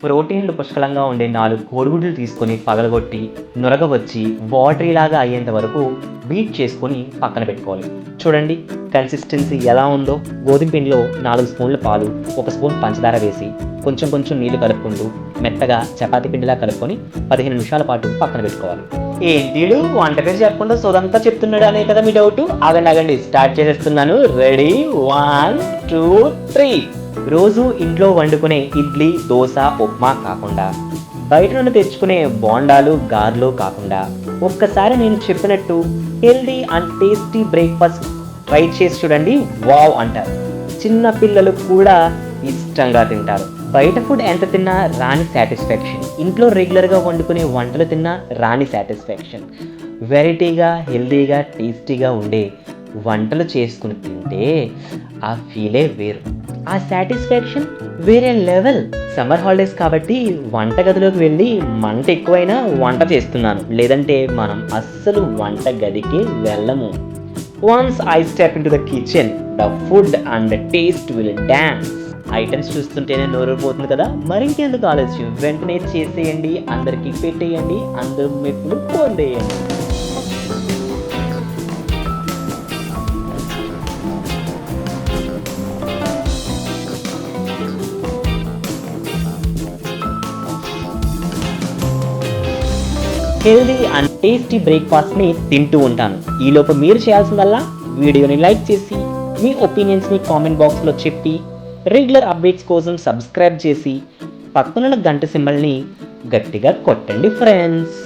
ప్రోటీన్లు పుష్కలంగా ఉండే 4 కోడిగుడ్లు తీసుకొని పగలగొట్టి నురగ వచ్చి వాటరీలాగా అయ్యేంత వరకు బీట్ చేసుకొని పక్కన పెట్టుకోవాలి. చూడండి కన్సిస్టెన్సీ ఎలా ఉందో. గోధుమ పిండిలో 4 స్పూన్ల పాలు, 1 స్పూన్ పంచదార వేసి కొంచెం కొంచెం నీళ్లు కలుపుకుంటూ మెత్తగా చపాతీ పిండిలా కలుపుకొని 15 నిమిషాల పాటు పక్కన పెట్టుకోవాలి. ఏంటిడు వంట పేరు చెప్పకుండా సోదంతా చెప్తున్నాడు అనే కదా మీ డౌట్. ఆగండి స్టార్ట్ చేసేస్తున్నాను. రెడీ 1 2 3. రోజు ఇంట్లో వండుకునే ఇడ్లీ, దోశ, ఉప్మా కాకుండా, బయట నుండి తెచ్చుకునే బోండాలు, గారెలు కాకుండా ఒక్కసారి నేను చెప్పినట్టు healthy and tasty breakfast try చేసి చూడండి. వావ్ అంటారు. చిన్న పిల్లలు కూడా ఇష్టంగా తింటారు. బయట ఫుడ్ ఎంత తిన్నా రాని సాటిస్ఫాక్షన్, ఇంట్లో రెగ్యులర్గా వండుకునే వంటలు తిన్నా రాని సాటిస్ఫాక్షన్. వెరైటీగా, హెల్దీగా, టేస్టీగా ఉండే వంటలు చేసుకుని తింటే ఆ ఫీలే వేరు, ఆ సాటిస్ఫాక్షన్ వేరే లెవెల్. సమ్మర్ హాలిడేస్ కాబట్టి వంటగదిలోకి వెళ్ళి మంట ఎక్కువైనా వంట చేస్తున్నాను, లేదంటే మనం అస్సలు వంట గదికి వెళ్ళము. Once I step in to the kitchen, the food and the taste will dance. Items చూస్తుంటేనే నోరూరిపోతుంది కదా, మరింకెందుకు ఆలస్యం, వెంటనే చేసేయండి, అందరికీ పెట్టేయండి, అందరూ మెప్పులు పొందేయండి. హెల్దీ అండ్ టేస్టీ బ్రేక్ఫాస్ట్ని తింటూ ఉంటాను. ఈలోపు మీరు చేయాల్సిందల్లా వీడియోని లైక్ చేసి మీ ఒపీనియన్స్ని కామెంట్ బాక్స్లో చెప్పి, రెగ్యులర్ అప్డేట్స్ కోసం సబ్స్క్రైబ్ చేసి పక్కనున్న గంట సింబల్ని గట్టిగా కొట్టండి ఫ్రెండ్స్.